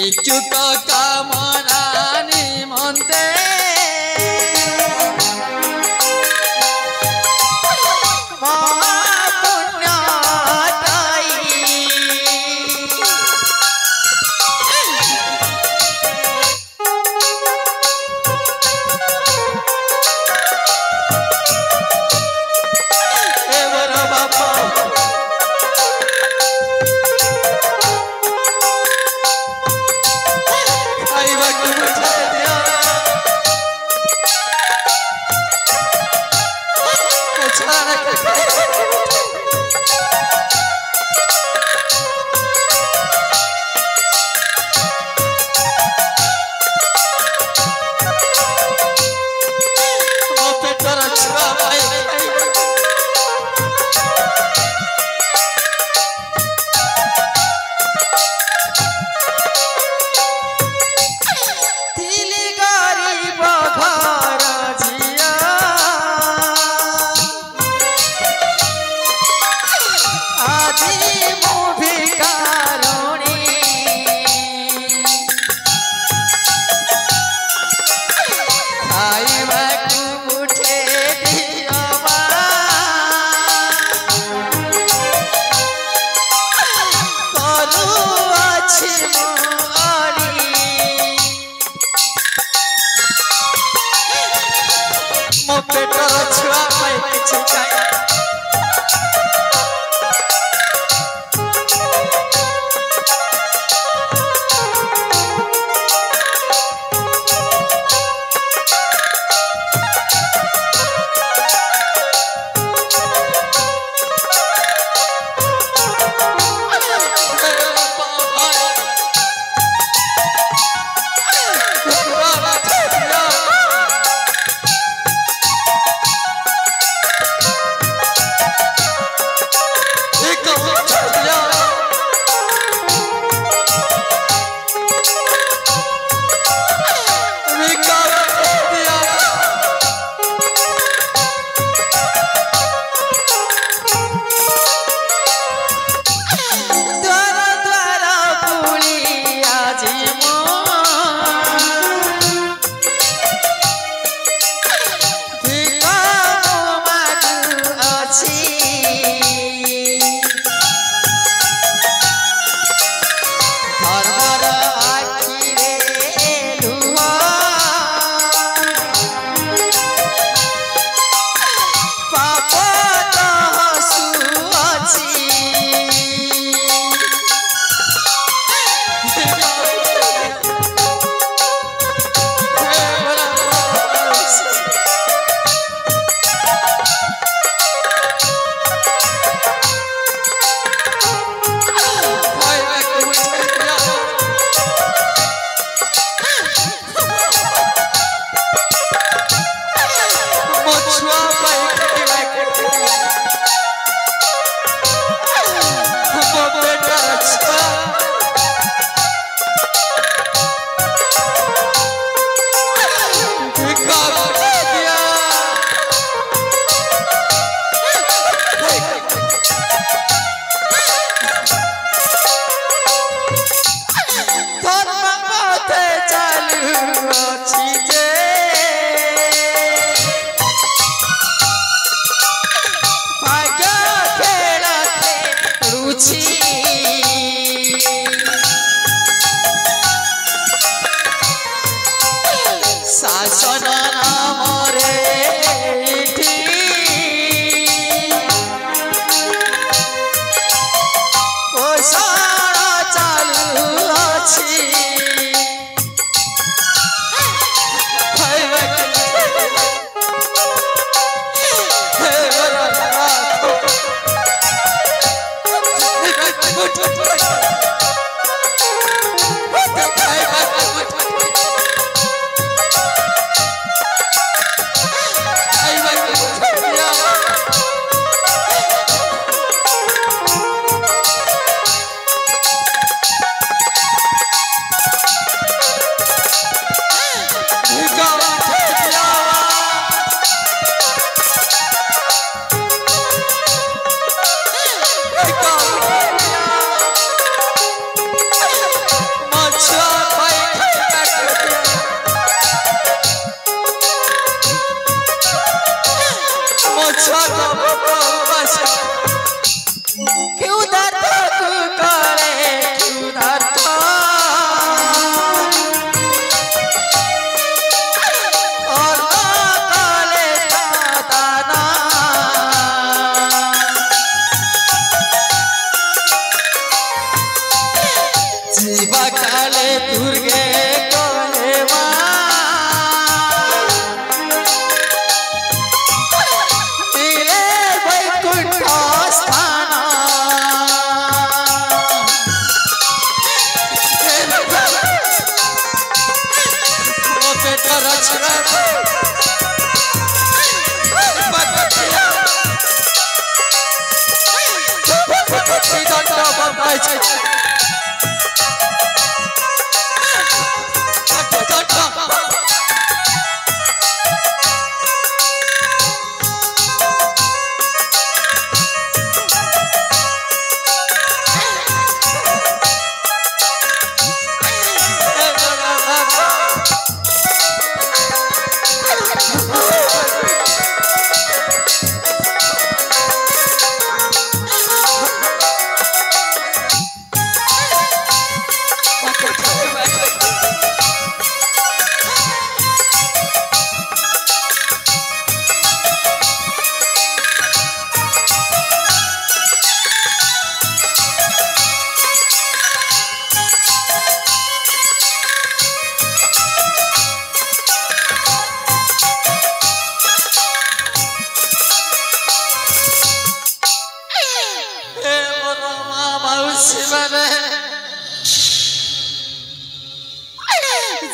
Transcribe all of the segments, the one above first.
इच्छुक कामना निमन्ते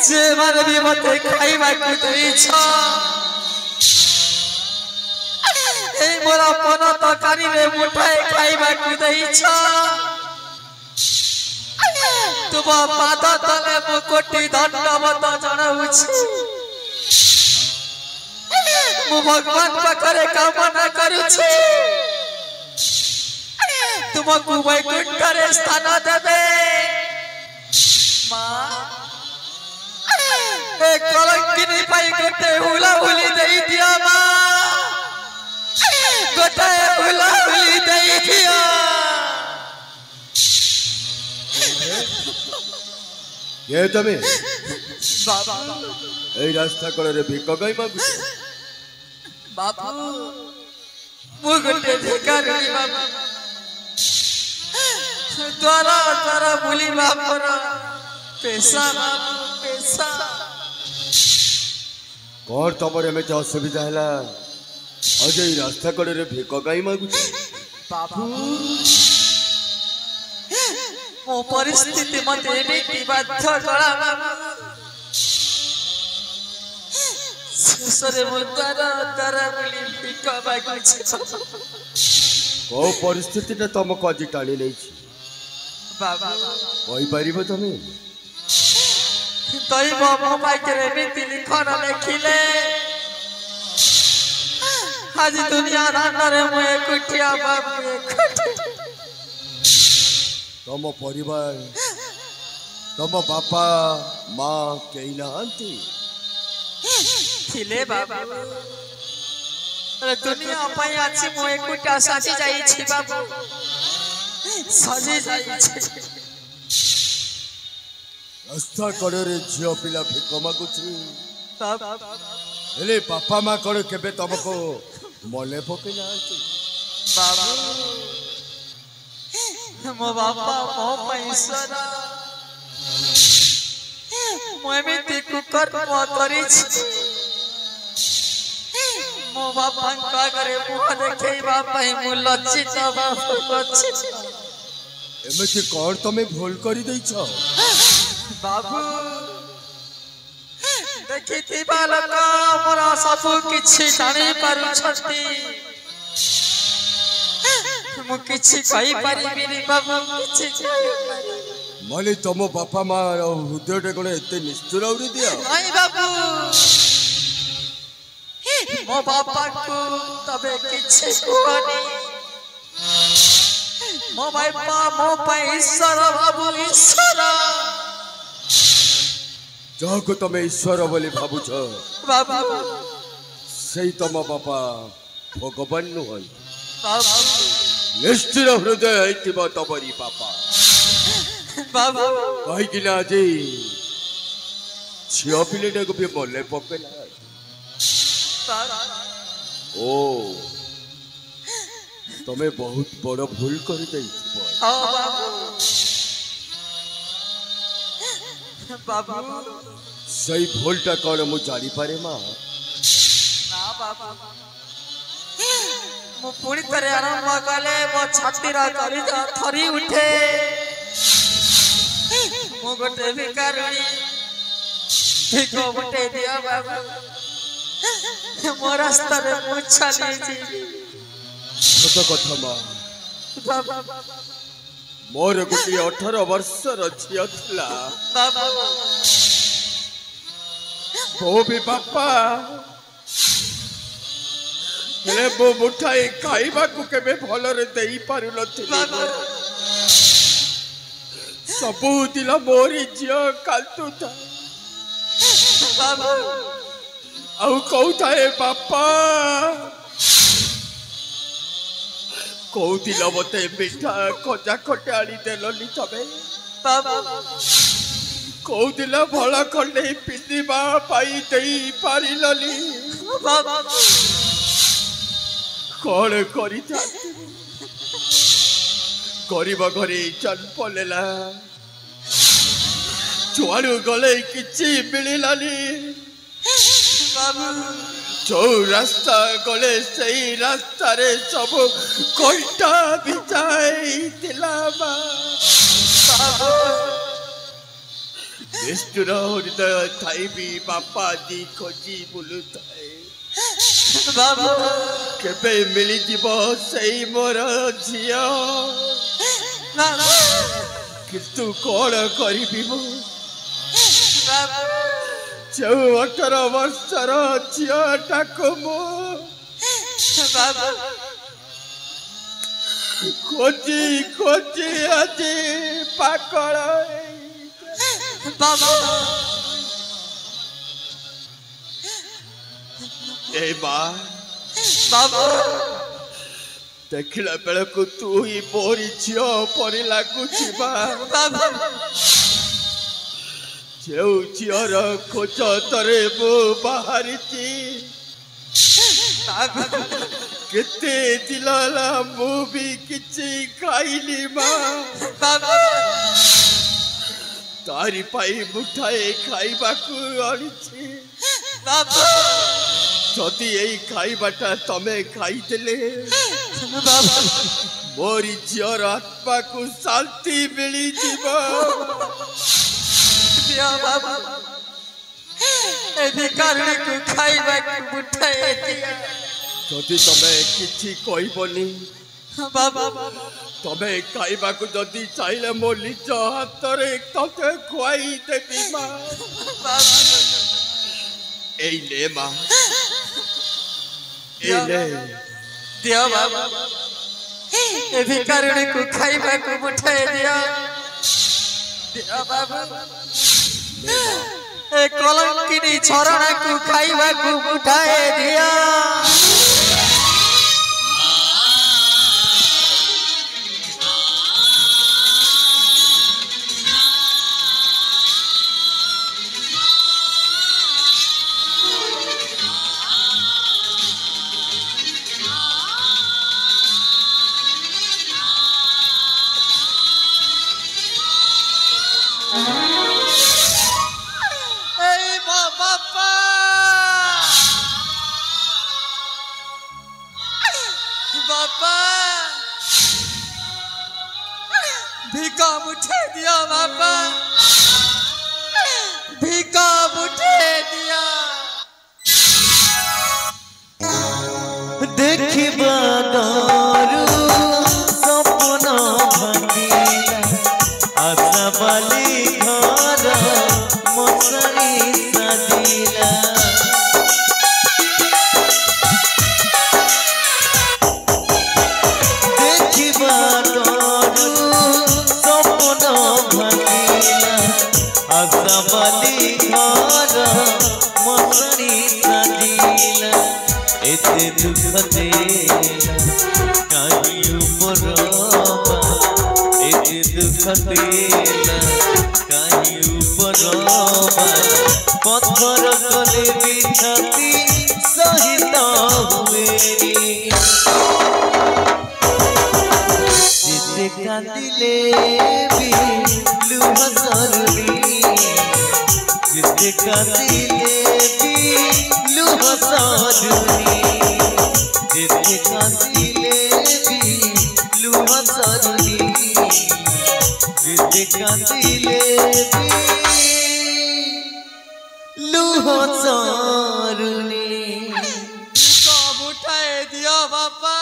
जे माने भी मते खाइबा को देइछ ए मोरा पन तरकारी रे मुठाए खाइबा को देइछ तुम पाद तले मु कोटि दंडवत जणाउछि मु भगवान पाखरे कामना करूछि तुमको वैकुंठ रे स्थान देबे मां ए कलंकिनी पाई गोटे हुला हुली देई दिया मां गोटे हुला हुली देई दिया ये तमे बाबा ए रास्ता कोले रे भिक गई मागु बाबू मु गोटे भिखारी बाबा द्वारा द्वारा बुली बापर पैसा बाबू पैसा कौन तमरे में असुविधा है अजय रास्ता कड़े रे भिक गाई मागु बाबू मो परिस्थिति मते एमिति बाध्य कला बाबू शेषरे मो द्वारा द्वारा बुली भिक मागुछि को परिस्थिति ने तुमको आज टाणी नहीं बाबा कही पारिबो तमे दैव मो पाखे एमिति लिखन लेखिले आज दुनिया दांडरे मु एकुटिया बाबू एकुटिया तुम परिवार तुम बापा माँ कई नहांती थिले बाबा दुनिया पाई आछि मु एकुटिया साजी जाई छी बाबू साजी जाई छी रास्ता कड़े रे झियो पिला भिक मागुछि बाबा हेले बापा माँ कड़े केबे तुमको मले पके नहांती बाबू मो बापा मो पैसरा मो एमिति कुकर्म करिछि मो बापा करे मुह देखैबा पई मु लज्जित बाबू लज्जित एमिति कौन तमे भूल करी दैछ बाबू देखि बालक मोरा सब किछि जानि पारुछथि मु किछि कहि परिबिनी बाबू किछि कहि मले तुम बापा माँ हृदय टे कोन एते निष्ठुर उड़ी दिया नहीं बाबू मो बापा को तबे किछि कोनी मो बापा मो ईश्वर बाबू ईश्वर जहाको तमे ईश्वर बोली भाबुछ बाबू सेई तुम बापा भगवान नुहन बाबू निष्ठुर हृदय हैतिबा तबरी पापा बाबू कहि किना जे छियो पिलेटा को भी मले पकेला ओ तमे बहुत बड़ भूल कर दैथिबो बाबू सही भूलटा कौन मु जानी पारे माँ ना बाबू मु पुणी तरे आरंभ कले मो छातीरा करी थरी उठे मु गोटे भिखारी भिको गोटे दिया बाबू मो रास्ता रे मु चली जी सत कथा माँ बाबू मोर गोटे 18 वर्षर झील थिला बाबा वो भी बापा हेले बो मुठाई खाइबा को केबे भलरे देई पारु नथिली सबु दिल मोरी झियो कालतु था बाबा आउ कहू बापा कहूल मत मिठा खजा खटे आनी देलि तबे बाबा कहूल भल खंडे पिंधा पाई पारि बाबा कौन कर गरीब घरे जन्म लेला जुआड़ू गले किसी मिललानी जो रास्ता गले से रास्ता रे सब कंटा बिछाई निष्ठुर हृदय थाई भी बापा दी खोजी बुलु बाबा केबे मिली जीव सही मोर झिया किंतु कौन करी मु जो 18 वर्षर झीटा को मु खोजी खोजी आज पाकल बाबा ए माँ बाबा देखला बेल को तू ही मोरी झील परी लगुची बाबा जो झीर खोज तरे मु बाहरी केते दिलाला मु भी किछि खाइली माँ तारी पाई मुठाए खाइबा को आनिछि जदि यही खाइबाटा तमे खाइदेले मोरी झीर आत्मा को शांति मिली जीवा बाबा को खाइबा को मुठाए जदि तमे किछि कहबनी बाबा तमे खाइबा को जदि चाहिले मो निज हाथ रे तते खुआई देबी माँ एई ले माँ दिया बाबा ए भिखारी को खाइबा को मुठाए दिया बाबा ए कलंकिनी छरणा को खाइबा को मुठाए दिया भिका मुठे दिया बाबा भिका मुठे दिया देखिबा डरू सपना भांगिला आशा बाली घर मसरी सजिला देखिबा डरू सपना भांगिला आशा बाली घर मसरी सजिला एते दुख देला कहीं ऊपरवा एते दुख देला कहीं ऊपरवा पत्थर गले बिछती सहित हुएनी जिते कांदिले भी लुह सरुनी जिते कांदिले भी लुह सरुनी जिते कांदिले भी लुह सरुनी जिते कांदिले भी लुह सरुनी कब उठाए दिया बाबा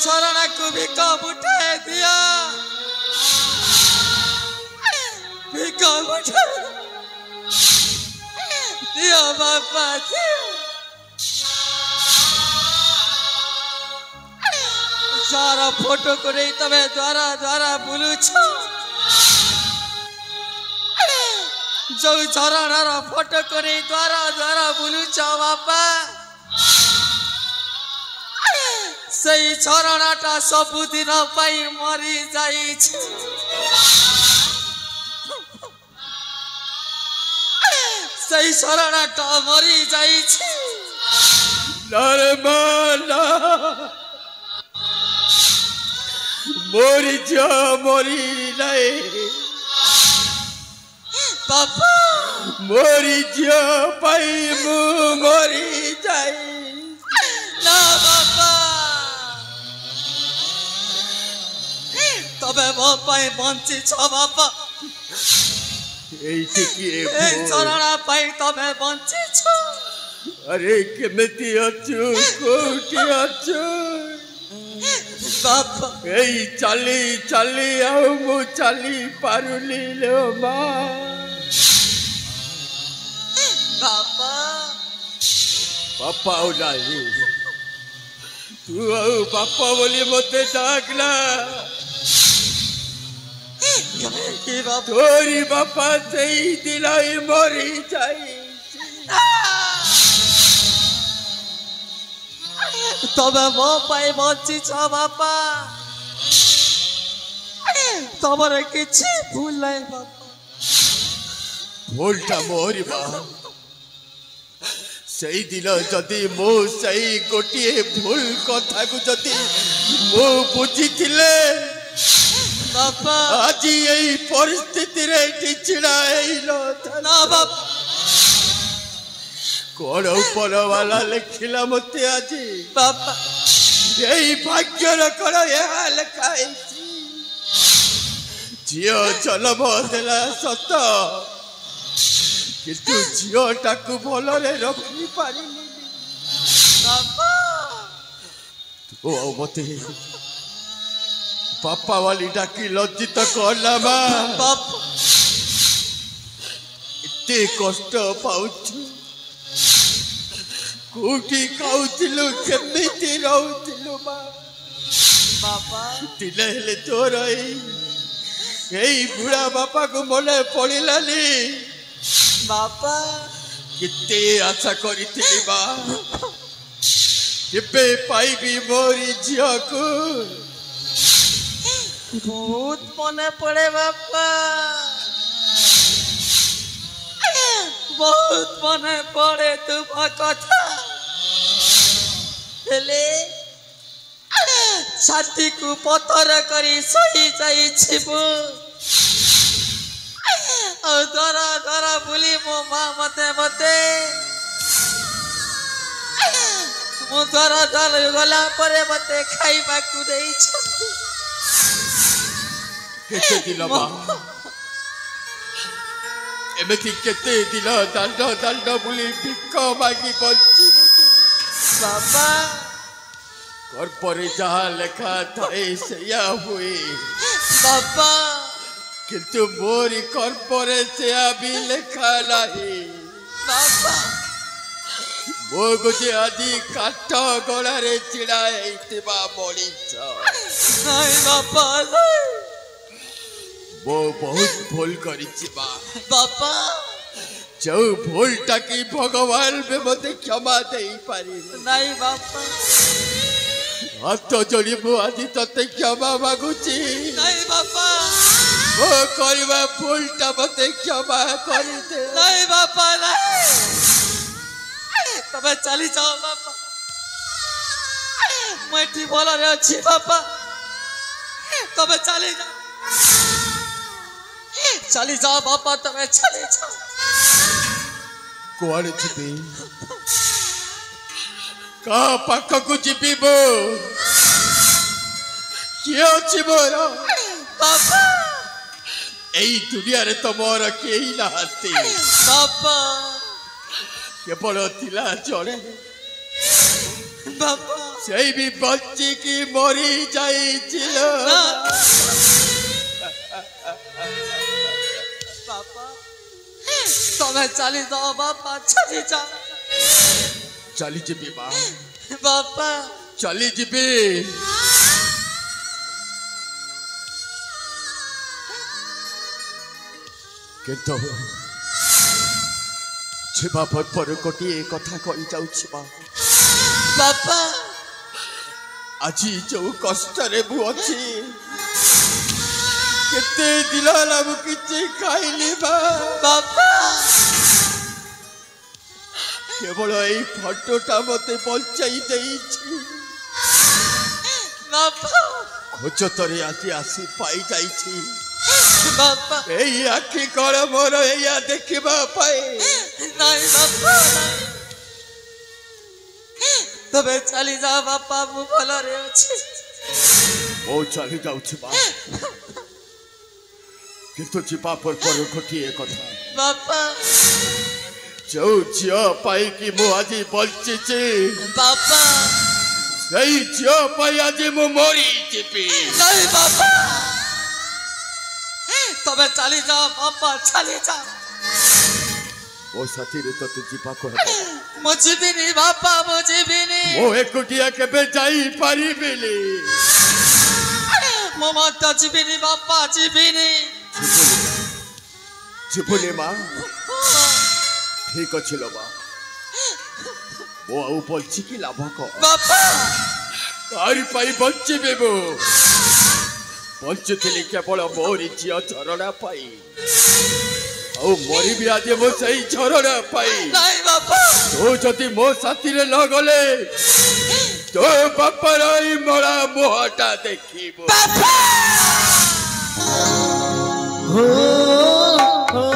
झरणा को भिक उठाए दिया भिक उठा दिया बापा दिया सारा फोटो को नहीं तबे द्वारा द्वारा बुलू छो जो झरणार फोटो को नहीं द्वारा द्वारा बुलू छो बापा सही झरणाटा सबुदिन पाई मरी जाई छे सही झरणाटा मरी जाई छे नरमाला मोरी जा मोरी नहीं बापा मोरी जा पाई मु मोरी जाई ना बापा तबे मो पाई बंची छ बापा এইটি কি ए झरणा पाई तबे बंची छ अरे केमिति अछु कोठी अछु बापा এই চালি চালি আউ মু চালি পারুলি লো মা बापा বাপা ও নাই তু আউ বাপা বলি মতে ডাকলা की बापा তোরি বাপা সেই দিলাই মরি যাই तबे मो पाई बंची छ बापा तमरे किछि भूल नै बापा ভুলটা মোরি মা সেই দিন যদি মো সেই গোটিয়ে ভুল কথাକୁ যদি মো বুঝিଥିଲେ बापा আজি এই পরিস্থিতিরে এটি ছিড়া এইলো ना बापा কোন উপরওয়ালা লেখিলা মতে আজি बापा এই ভাগ্যর কোন এহা লেখা ହେଇଛି ঝিও জন্ম দেলা সত কিন্তু ঝিওটাକୁ ଭଲରେ ରଖି ପାରିନି बापा ଓ ମତେ ବାପା वाली ডাকি লজ্জিত করলা মা बापा এতে কষ্ট পাউଛୁ কোটি খাଉଥିଲୁ କେମିତି ରହୁଥିଲୁ ମା बापा ଦିନେ ହେଲେ ତୋର এই ବୁଢା ବାପାକୁ ମନେ ପଡ଼ିଲାନି बापा କେତେ ଆଶା କରିଥିଲି ମା କେବେ ପାଇବି ମୋରି ଝିଅକୁ बहुत मने पड़े बापा बहुत मने पड़े तुम कथा हेले छाती को पत्थर करी सही जाई छिबु दरा दरा बोली मो माँ मते मते मो दरा दर गला परे मते खाइबा को देई छथि କେତେ ଦିନ ମା ଏମିତି କେତେ ଦିନ ଦାଣ୍ଡ ଦାଣ୍ଡ ବୁଲି ଭିକ ମାଗି ବଞ୍ଚିବୁ बाबा ଗର୍ବରେ ଯାହା ଲେଖା ଥାଏ ସେଇଆ ହୁଏ बाबा କିନ୍ତୁ ମୋରି ଗର୍ବରେ ସେୟା ବି ଲେଖା ନାହିଁ बाबा ମୋ ଗୋଟେ ଆଜି କାଠ ଗଳାରେ ଛିଡ଼ା ହେଇଥିବା ମଣିଷ नहीं बाबा नहीं ମୁଁ ବହୁତ ଭୁଲ କରିଛି ମା बाबा ଯୋଉ ଭୁଲଟା କି ଭଗବାନ ବି ମୋତେ କ୍ଷମା ଦେଇପାରିବେ नहीं बाबा ହାତ ଯୋଡ଼ି ମୁଁ ଆଜି ତତେ କ୍ଷମା ମାଗୁଛି नहीं बाबा ମୋ କରିବା ଭୁଲଟା ମୋତେ କ୍ଷମା କରିଦେ नहीं बाबा नहीं तबे चली जाओ बाबा मैं ठीक बोला रे अच्छी बाबा तबे चली जाओ बाबा तबे चली जाओ କୁଆଡ଼େ ଯିବି କାହା ପାଖକୁ ଯିବି ମୁଁ କିଏ ଅଛି ମୋର बाबा ଏଇ ଦୁନିଆରେ ତ ମୋର କେହି ନାହାନ୍ତି बाबा କେବଳ ଥିଲା ଜଣେ बाबा সেই भी बच्ची की मरी जाइছিল बापा तुम्हें चली जाओ बापा चली जाओ चली जीबी बा बापा चली जीबी किंतु जीवा पर गोटे कथा कही जाऊँ बापा आज जो कष्ट मु अच्छी केते दिल मु किछि खाइली बापा केवल यही फटोटा मते बचाई देइछि बापा खोज तरे आसी आसी पाई जाइछि बापा एई आखि कळ मोर एया देखिबा पाए नहीं बापा नहीं तबे चली जा बापा मु भल रे अछि ओ चली जाउछि बा किंतु जीवा पर गोटे कथा बापा जो झियो पाई कि मु आज बचिछि बापा सही झियो पाई आज मु मरी जीबी नहीं बापा तबे चली जा बापा चली जा ओ साथी रे तो जीवा को मुझे भी नहीं बापा मुझे भी नहीं मो एकुटिया केबे जाई पारिबिली मो मत जीबी नहीं बापा जीबी नहीं जीवनी माँ ठीक अच्छे लो बा वो आउ बच्ची की लाभ को बापा कारी पाई बच्ची बेबो बच्ची थी केवल मोरी झियो झरणा पाई औ मरी भी आज मो सही झरणा पाई नहीं बापा तो जदि मो साथी रे न गले तो बापा रही मोरा मुहटा देखिबो बापा हो हो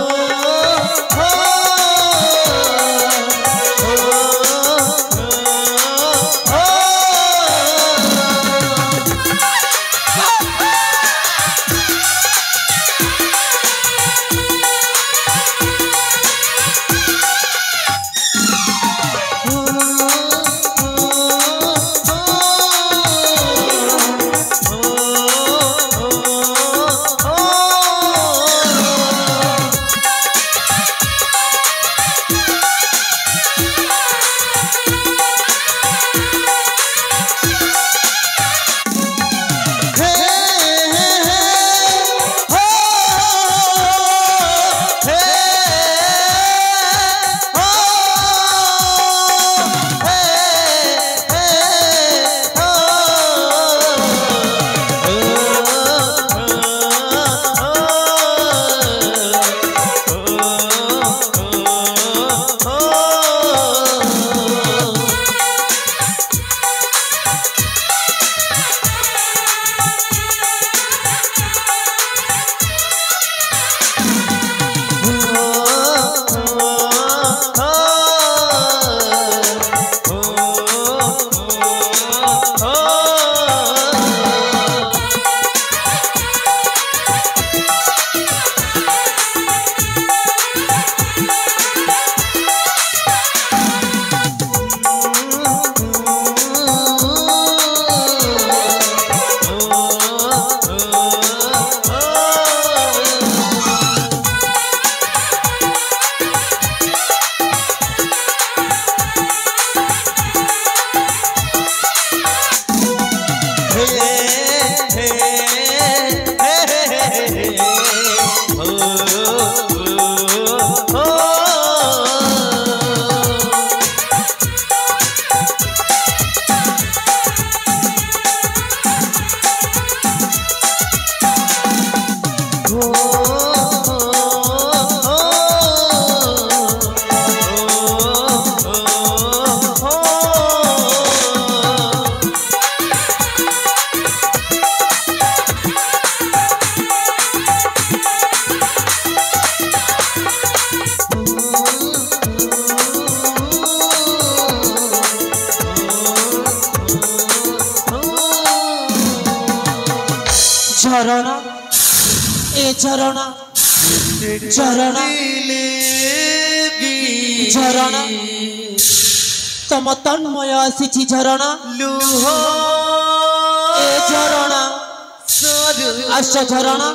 झरणा ए झरणा झरणा झरणा ତମ ତନ୍ମୟ ଆସିଛି ଝରଣା ଲୁହ ଏ ଝରଣା ଆସ ଝରଣା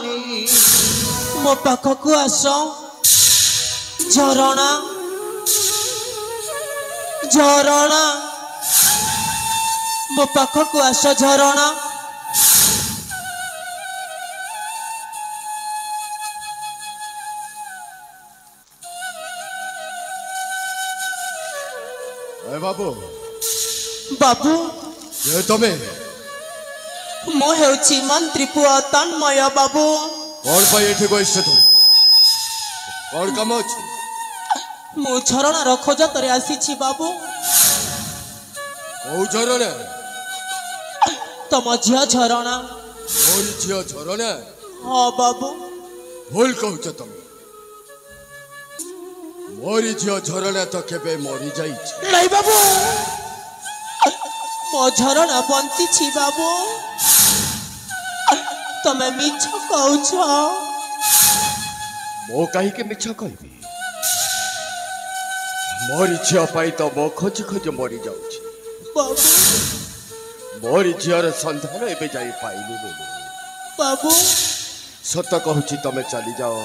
ମୋ ପାଖକୁ ଆସ ଝରଣା ଝରଣା ମୋ ପାଖକୁ ଆସ ଝରଣା ବାବୁ ବାବୁ ତମେ ମୁଁ ହେଉଛି ମନ୍ତ୍ରୀ ପୁଅ ତନ୍ମୟ ବାବୁ କଣ ପାଇଁ ଏଠିକୁ ଆସିଛ ତମେ କଣ କାମ ଅଛି ମୁଁ ଝରଣାର ଖୋଜତରେ ଆସିଛି ବାବୁ କୋଉ ଝରଣା ତମ ଝିଅ ଝରଣା ମୋରି ଝିଅ ଝରଣା ହଁ ବାବୁ ଭୁଲ କହୁଛ ତମେ ମୋରି ଝିଅ ଝରଣା ତ କେବେ ମରିଯାଇଛି ନାଇଁ ବାବୁ ମୋ ଝରଣା ବଞ୍ଚିଛି ବାବୁ ତମେ ମିଛ କହୁଛ ମୁଁ କାହିଁକି ମିଛ କହିବି ମୋରି ଝିଅ ପାଇଁ ତ ମୋ ଖୋଜି ଖୋଜି ମରିଯାଉଛି ବାବୁ ମୋରି ଝିଅର ସନ୍ଧାନ ଏବେ ଯାଇ ପାଇନି ବାବୁ ସତ କହୁଛି ତମେ ଚାଲିଯାଅ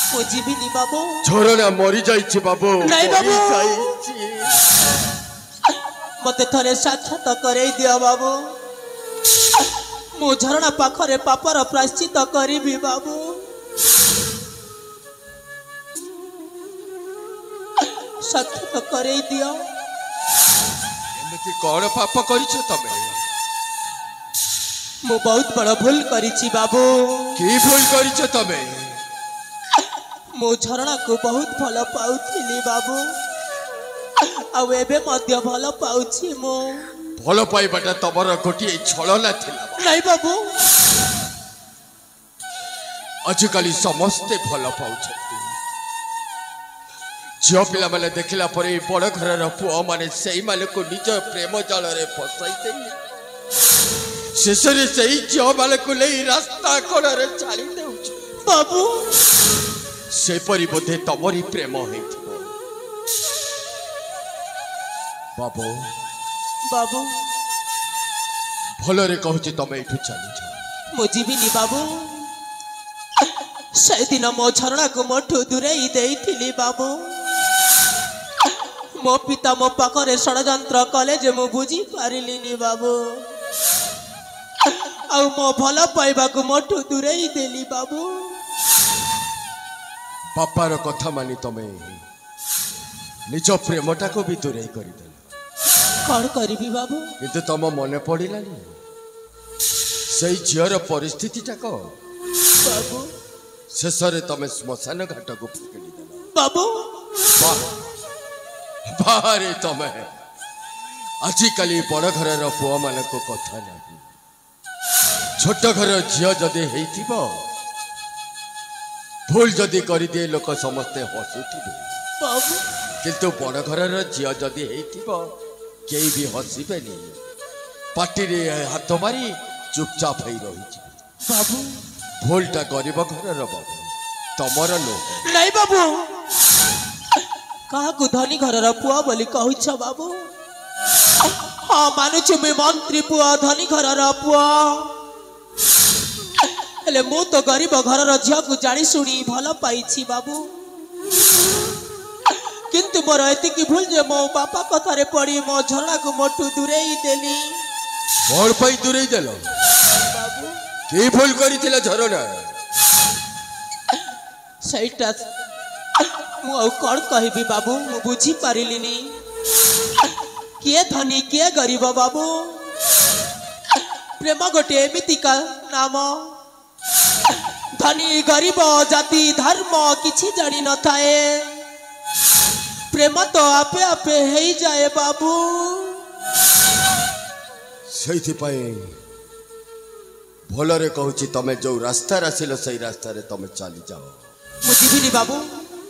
ମୁଁ ଯିବିନି ବାବୁ ଝରଣା ମରିଯାଇଛି ବାବୁ ନାଇଁ ବାବୁ। ମରିଯାଇଛି। ମତେ ଥରେ ସାକ୍ଷାତ କରେଇ ଦିଅ ବାବୁ ମୁଁ ଝରଣା ପାଖରେ ପାପର ପ୍ରାଶ୍ଚିତ କରିବି ବାବୁ ସାକ୍ଷାତ କରେଇ ଦିଅ ଏମିତି କଣ ପାପ କରିଛ ତମେ ମୁଁ ବହୁତ ବଡ଼ ଭୁଲ କରିଛି ବାବୁ କି ଭୁଲ କରିଛ ତମେ ମୁଁ ଝରଣାକୁ ବହୁତ ଭଲ ପାଉଥିଲି ବାବୁ ଆଉ ଏବେ ମଧ୍ୟ ଭଲ ପାଉଛି ମୁଁ ଭଲ ପାଇବାଟା ତମର ଗୋଟିଏ ଛଳନା ଥିଲା ନାଇଁ ବାବୁ ଆଜିକାଲି ସମସ୍ତେ ଭଲ ପାଉଛନ୍ତି ଝିଅ ପିଲାମାନେ ଦେଖିଲା ପରେ ବଡ଼ ଘରର ପୁଅମାନେ ସେଇମାନଙ୍କୁ ନିଜ ପ୍ରେମ ଜାଳରେ ଫସାଇ ଦେଇ ଶେଷରେ ସେଇ ଝିଅମାନଙ୍କୁ ନେଇ ରାସ୍ତା କଡ଼ରେ ଛାଡ଼ି ଦେଉଛି ବାବୁ ସେପରି ବୋଧେ ତମରି ପ୍ରେମ ହେଇଥିବ ବାବୁ ବାବୁ ଭଲରେ କହୁଛି ତମେ ଏଠୁ ଚାଲିଛ ମୁଁ ଯିବିନି ବାବୁ ସେଦିନ ମୋ ଝରଣାକୁ ମୋଠୁ ଦୂରେଇ ଦେଇଥିଲି ବାବୁ ମୋ ପିତା ମୋ ପାଖରେ ଷଡ଼ଯନ୍ତ୍ର କଲେ ଯେ ମୁଁ ବୁଝିପାରିଲିନି ବାବୁ ଆଉ ମୋ ଭଲ ପାଇବାକୁ ମୋଠୁ ଦୂରେଇ ଦେଲି ବାବୁ ବାପାର କଥା ମାନି ତମେ ନିଜ ପ୍ରେମଟାକୁ ବି ଦୂରେଇ କରିଦେଲ କଣ କରିବି ବାବୁ କିନ୍ତୁ ତମ ମନେ ପଡ଼ିଲାନି ସେଇ ଝିଅର ପରିସ୍ଥିତିଟା କଣ ବାବୁ ଶେଷରେ ତମେ ଶ୍ମଶାନ ଘାଟକୁ ଫିକିଡ଼ି ଦେଲ ବାବୁ ବାହାରେ ତମେ ଆଜିକାଲି ବଡ଼ ଘରର ପୁଅମାନଙ୍କ କଥା ନାହିଁ ଛୋଟ ଘର ଝିଅ ଯଦି ହେଇଥିବ ଭୁଲ ଯଦି କରିଦିଏ ଲୋକ ସମସ୍ତେ ହସୁଥିବେ ବାବୁ କିନ୍ତୁ ବଡ଼ ଘରର ଝିଅ ଯଦି ହେଇଥିବ କେହି ବି ହସିବେନି ପାଟିରେ ହାତ ମାରି ଚୁପଚାପ ହେଇ ରହିଯିବେ ବାବୁ ଭୁଲଟା ଗରିବ ଘରର ବାବୁ ତମର ନୁହଁ ନାଇଁ ବାବୁ କାହାକୁ ଧନୀ ଘରର ପୁଅ ବୋଲି କହୁଛ ବାବୁ ହଁ ମାନୁଛୁ ମୁଁ ମନ୍ତ୍ରୀ ପୁଅ ଧନୀ ଘରର ପୁଅ ହେଲେ ମୁଁ ତ ଗରିବ ଘରର ଝିଅକୁ ଜାଣି ଶୁଣି ଭଲ ପାଇଛି ବାବୁ କିନ୍ତୁ ମୋର ଏତିକି ଭୁଲ ଯେ ମୋ ବାପା କଥାରେ ପଡ଼ି ମୋ ଝରଣାକୁ ମୋଠୁ ଦୂରେଇ ଦେଲି କଣ ପାଇଁ ଦୂରେଇ ଦେଲ ବାବୁ କି ଭୁଲ କରିଥିଲା ଝରଣା ସେଇଟା ମୁଁ ଆଉ କଣ କହିବି ବାବୁ ମୁଁ ବୁଝିପାରିଲିନି କିଏ ଧନୀ କିଏ ଗରିବ ବାବୁ ପ୍ରେମ ଗୋଟିଏ ଏମିତିକା ନାମ ଧନୀ ଗରିବ ଜାତି ଧର୍ମ କିଛି ଜାଣି ନଥାଏ ପ୍ରେମ ତ ଆପେ ଆପେ ହେଇଯାଏ ବାବୁ ସେଇଥିପାଇଁ ଭଲରେ କହୁଛି ତମେ ଯୋଉ ରାସ୍ତାରେ ଆସିଲ ସେଇ ରାସ୍ତାରେ ତମେ ଚାଲିଯାଅ ମୁଁ ଯିବିନି ବାବୁ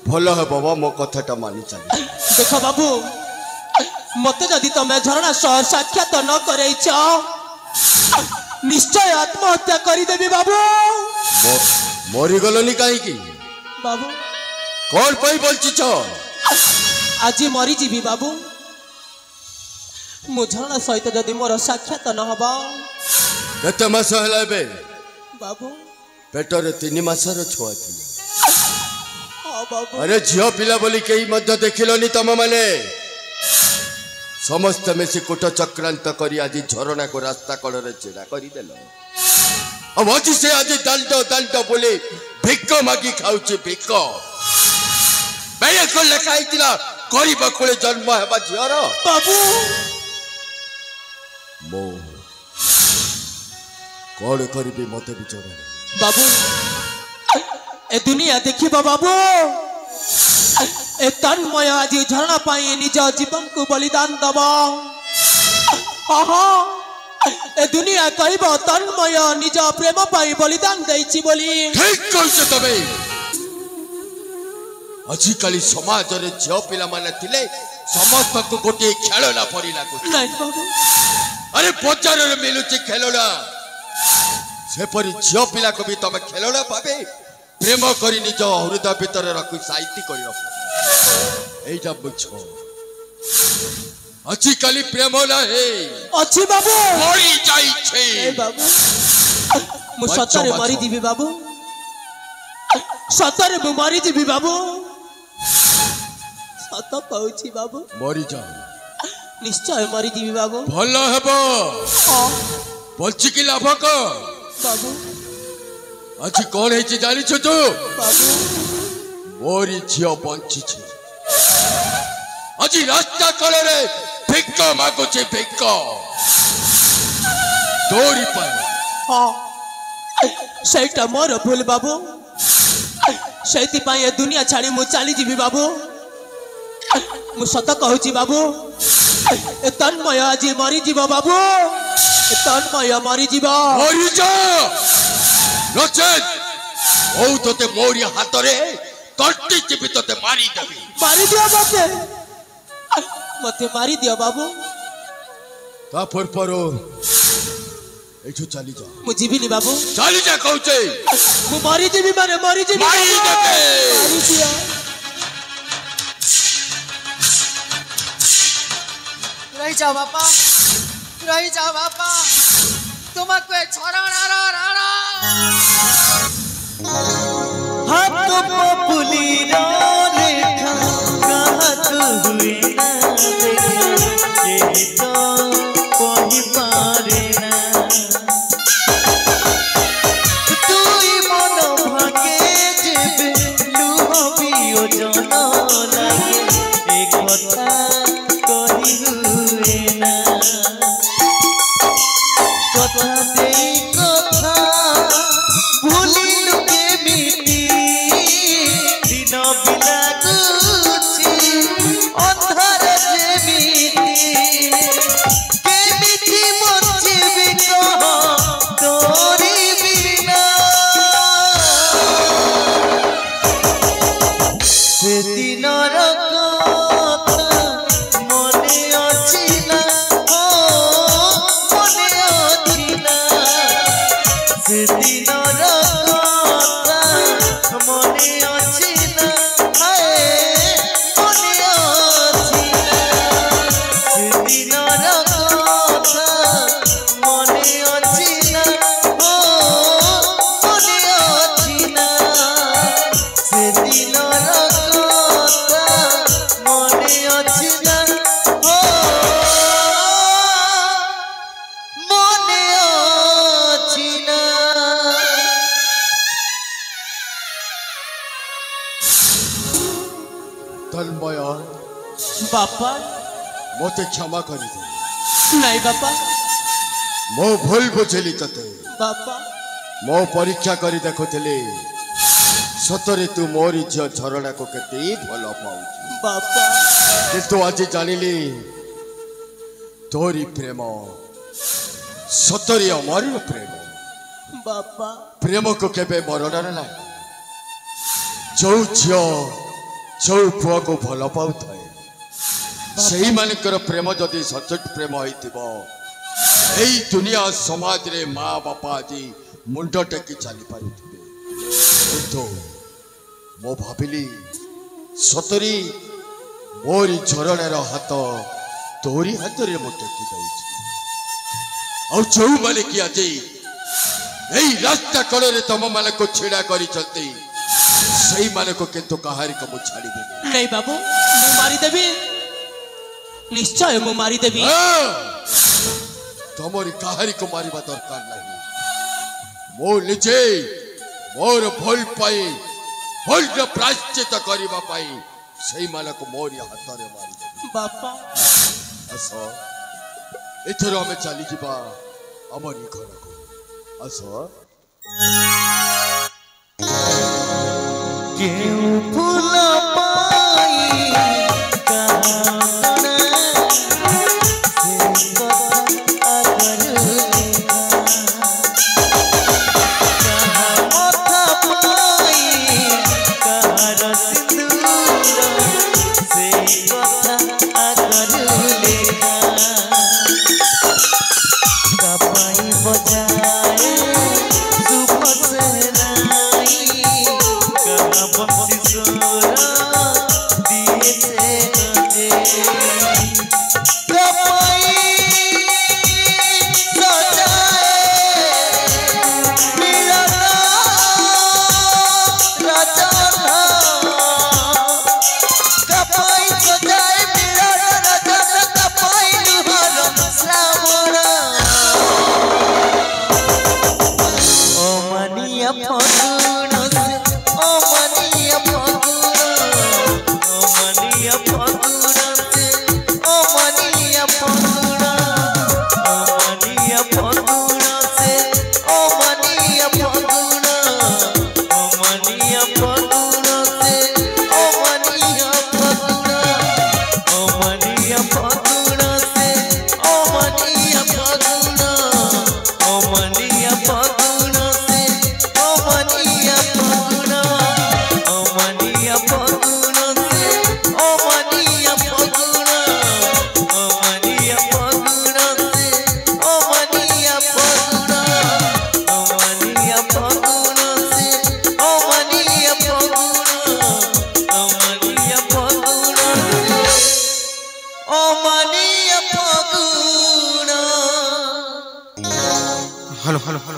ଭଲ ହେବ ମୋ କଥାଟା ମାନି ଚାଲି ଦେଖ ବାବୁ ମତେ ଯଦି ତମେ ଝରଣା ସହ ସାକ୍ଷାତ ନ କରେଇଛ ନିଶ୍ଚୟ ଆତ୍ମହତ୍ୟା କରିଦେବି ବାବୁ ମରିଗଲନି କାହିଁକି ବାବୁ କଣ ପାଇଁ ବଞ୍ଚିଛ ଆଜି ମରିଯିବି ବାବୁ मु झरना सहित जदि मोर साक्षात न हबा केते मास हला बे बाबू पेटरे 3 मासर छुआ थी हाँ बाबू अरे झियो पिला बोली कई मध्य देखिलनी तम माने समस्त मिसी कुट चक्रांत करी आज झरना को रास्ता कड़े छेड़ा कर देल अब आज से आज दल्ट दल्ट बोले भिक्क मागी खाऊची भिक्क बेय को लेखाई दिला गरीब कोले जन्म हेबा झियर बाबू मो कौन करी मत विचार बाबू ए दुनिया देखिबा बाबू ए तन्मय आज झरना पाई निज जीवन को बलिदान दब ए दुनिया कहब तन्मय निज प्रेम पाई बलिदान देछि बोली ठीक कहछ तबे आजिकाली समाज रे झियो पिला माने थिले समस्त को गोटे खेलना परी लागु नहीं बाबू अरे बजार रे मिलुची खेलना से परी झियो पिला को भी तमे खेलना पाबे प्रेम करी निज हृदय भीतर रखु साहित्य करी रख एटा बुझो आजिकाली प्रेम ना हे अच्छी बाबू मरी जाई छे ए बाबू मु सतरे मरी दिबी बाबू सतरे मु मरी दिबी बाबू सत कहूची बाबू मरी जाओ निश्चय मरी दिबी बाबू भलो हेबो बंची की लाभ को बाबू आज कौन है जानी छो तू बाबू मोरी झियो बंची छे आज रास्ता कले रे भिक्क मागो छे भिक्क तोरी पर हाँ सेटा मोर भूल बाबू सेति पाई ए दुनिया छाड़ी मु चली जीवी बाबू मु सत कहूची बाबू ए तन्मय आज मरी जीव बाबू ए तन्मय मरी जीव मरी जा नचेत ओ तोते मोरी हाथ रे तट्टी चिपी तोते मारी देबी मारी दियो मते मते मारी दियो बाबू तापर परो एठो चली जा मु जीविनी बाबू चली जा कहूचे मु मरी जीवी माने मरी जीवी मारी देबे मारी दियो रही जाओ बापा तुमको छोड़ना राणा हाथ पुली रेखा कहत हुए ना देखा यही तो कोई पारे ना तुई मन भागे जेबे लुह पियो जन लागे एक कथा कही हुए ना कथा देई कथा भूलिलु केमिति दिन बिलागुछि अंधार जेमिति केमिति बचिबि कह तोरी बिना से दिनर कथा मने अछि ना मने अछि ना से दिनर कथा मने अछि ना मने अछि ना से दिनर कथा मने अछि ना मने अछि ना से दिनर कथा मने अछि ना मने अछि ना तन्मय बापा मते क्षमा करी दे नहीं बापा मो भूल बुझली तते बापा मो परीक्षा करी देखुଥିଲି सतरे तू मोरी झियो झरना को केते भल पाउछु बापा किंतु आज जानिली तोरी प्रेम सतरे अमर प्रेम बापा प्रेम को केबे मरण ना जो झियो जो पुआ को भल पाउथाए सही मानकर प्रेम जदि सचोट प्रेम होइतिबो एई दुनिया समाज रे माँ बापा जी मुंड टेकी चली पारुथिबे किंतु मो भाबिली सतरी मोरी झरणार हाथ तोरी हाथ रे मो टेकी दउछि और जो माने कि आज एई रास्ता कड़े रे तम माने को छेड़ा करी चलते सही माने को किंतु कहारी को मु छाड़ी देबे नहीं बाबू मु मारी देबी निश्चय मु मारी देबी तमरी कहारी को मारिबा दरकार नहीं मो निजे मोर भूल पाई भूल रो प्रायश्चित करिबा पाई सही माने को मोर हाथ रे मारी देबे बापा आस एथर हमें चली जिबा अमरी घर को आस केउ फूल पाई काना से कथा अगर लेखा कहा मथा पाई कहार सिंदूर से कथा अगर लेखा कपाई बजाए सुबह से राई कहा बंसी सोरा दिए से गजे कपाई सजाए मिलना राजा कपाई सजाए मिलना राजा कपाई लुहार श्रावण ओ मनिया फगुन से ओ मनिया फगुन ओ मनिया फगुन से ओ मनिया फगुन ओ मनिया फगुन से ओ मनिया फगुन ओ मनिया फगुन से ओ मनिया फगुन ओ मनिया फगुन से ओ मनिया फगुन ओ मनिया फगुन से ओ मनिया फगुन ओ मनिया फगुन से ओ मनिया फगुन ओ मनिया फगुन से ओ मनिया फगुन ओ मनिया फगुन से ओ मनिया फगुन ओ मनिया फगुन से ओ मनिया फगुन हेलो हेलो हेलो